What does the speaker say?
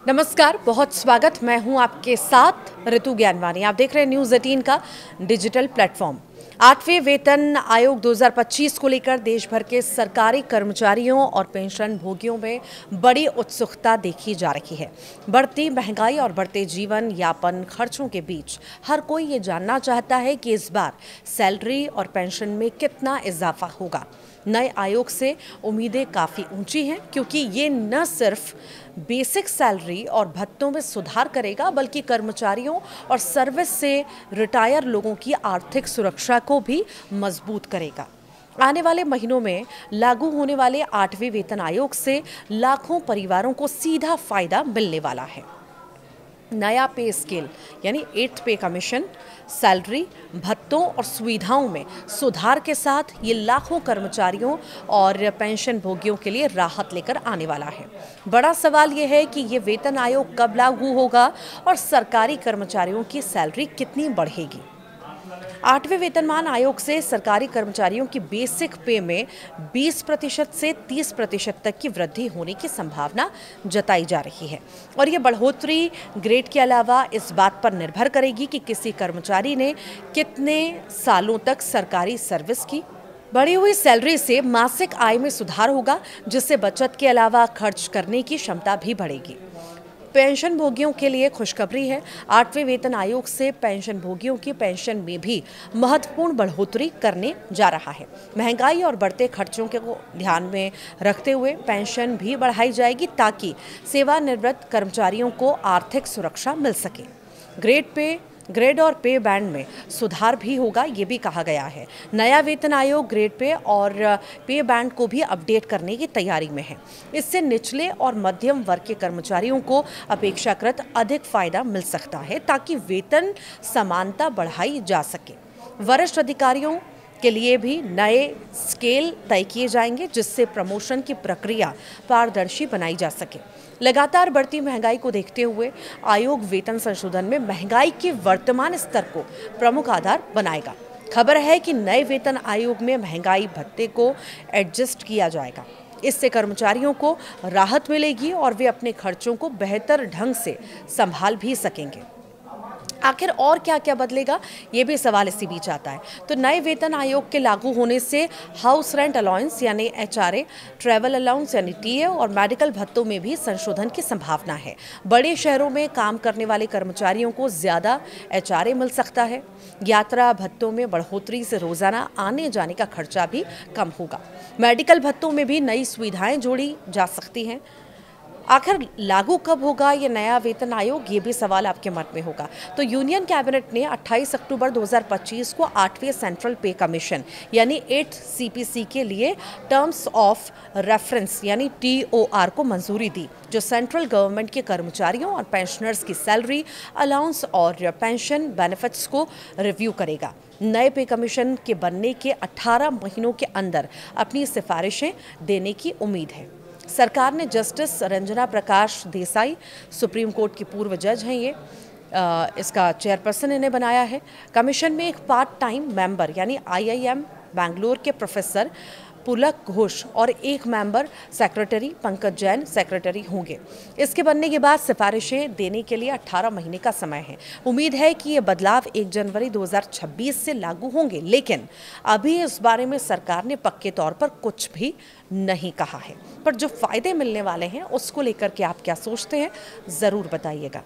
नमस्कार, बहुत स्वागत। मैं हूं आपके साथ ऋतु ज्ञानवानी। आप देख रहे हैं न्यूज़ 18 का डिजिटल प्लेटफॉर्म। 8वें वेतन आयोग 2025 को लेकर देश भर के सरकारी कर्मचारियों और पेंशन भोगियों में बड़ी उत्सुकता देखी जा रही है। बढ़ती महंगाई और बढ़ते जीवन यापन खर्चों के बीच हर कोई ये जानना चाहता है कि इस बार सैलरी और पेंशन में कितना इजाफा होगा। नए आयोग से उम्मीदें काफ़ी ऊंची हैं, क्योंकि ये न सिर्फ बेसिक सैलरी और भत्तों में सुधार करेगा, बल्कि कर्मचारियों और सर्विस से रिटायर लोगों की आर्थिक सुरक्षा को भी मजबूत करेगा। आने वाले महीनों में लागू होने वाले 8वें वेतन आयोग से लाखों परिवारों को सीधा फायदा मिलने वाला है। नया पे स्केल यानी 8th पे कमीशन, सैलरी, भत्तों और सुविधाओं में सुधार के साथ ये लाखों कर्मचारियों और पेंशन भोगियों के लिए राहत लेकर आने वाला है। बड़ा सवाल ये है कि ये वेतन आयोग कब लागू होगा और सरकारी कर्मचारियों की सैलरी कितनी बढ़ेगी। 8वें वेतनमान आयोग से सरकारी कर्मचारियों की बेसिक पे में 20% से 30% तक की वृद्धि होने की संभावना जताई जा रही है। और ये बढ़ोतरी ग्रेड के अलावा इस बात पर निर्भर करेगी कि किसी कर्मचारी ने कितने सालों तक सरकारी सर्विस की। बढ़ी हुई सैलरी से मासिक आय में सुधार होगा, जिससे बचत के अलावा खर्च करने की क्षमता भी बढ़ेगी। पेंशन भोगियों के लिए खुशखबरी है। 8वें वेतन आयोग से पेंशन भोगियों की पेंशन में भी महत्वपूर्ण बढ़ोतरी करने जा रहा है। महंगाई और बढ़ते खर्चों को ध्यान में रखते हुए पेंशन भी बढ़ाई जाएगी, ताकि सेवानिवृत्त कर्मचारियों को आर्थिक सुरक्षा मिल सके। ग्रेड और पे बैंड में सुधार भी होगा, ये भी कहा गया है। नया वेतन आयोग ग्रेड पे और पे बैंड को भी अपडेट करने की तैयारी में है। इससे निचले और मध्यम वर्ग के कर्मचारियों को अपेक्षाकृत अधिक फायदा मिल सकता है, ताकि वेतन समानता बढ़ाई जा सके। वरिष्ठ अधिकारियों के लिए भी नए स्केल तय किए जाएंगे, जिससे प्रमोशन की प्रक्रिया पारदर्शी बनाई जा सके। लगातार बढ़ती महंगाई को देखते हुए आयोग वेतन संशोधन में महंगाई के वर्तमान स्तर को प्रमुख आधार बनाएगा। खबर है कि नए वेतन आयोग में महंगाई भत्ते को एडजस्ट किया जाएगा। इससे कर्मचारियों को राहत मिलेगी और वे अपने खर्चों को बेहतर ढंग से संभाल भी सकेंगे। आखिर और क्या क्या बदलेगा, ये भी सवाल इसी बीच आता है। तो नए वेतन आयोग के लागू होने से हाउस रेंट अलाउंस यानी HRA, ट्रैवल अलाउंस यानी TA और मेडिकल भत्तों में भी संशोधन की संभावना है। बड़े शहरों में काम करने वाले कर्मचारियों को ज़्यादा HRA मिल सकता है। यात्रा भत्तों में बढ़ोतरी से रोज़ाना आने जाने का खर्चा भी कम होगा। मेडिकल भत्तों में भी नई सुविधाएं जोड़ी जा सकती हैं। आखिर लागू कब होगा ये नया वेतन आयोग, ये भी सवाल आपके मन में होगा। तो यूनियन कैबिनेट ने 28 अक्टूबर 2025 को 8वें सेंट्रल पे कमीशन यानी 8th CPC के लिए टर्म्स ऑफ रेफरेंस यानी TOR को मंजूरी दी, जो सेंट्रल गवर्नमेंट के कर्मचारियों और पेंशनर्स की सैलरी, अलाउंस और पेंशन बेनिफिट्स को रिव्यू करेगा। नए पे कमीशन के बनने के 18 महीनों के अंदर अपनी सिफारिशें देने की उम्मीद है। सरकार ने justice Ranjana Prakash Desai, supreme court की पूर्व जज हैं ये, इसका चेयरपर्सन इन्हें बनाया है। कमीशन में एक पार्ट टाइम मेंबर यानी IIM बैंगलोर के प्रोफेसर पुलक घोष और एक member secretary Pankaj Jain secretary होंगे। इसके बनने के बाद सिफारिशें देने के लिए 18 महीने का समय है। उम्मीद है कि ये बदलाव 1 जनवरी 2026 से लागू होंगे, लेकिन अभी इस बारे में सरकार ने पक्के तौर पर कुछ भी नहीं कहा है। पर जो फायदे मिलने वाले हैं उसको लेकर के आप क्या सोचते हैं, ज़रूर बताइएगा।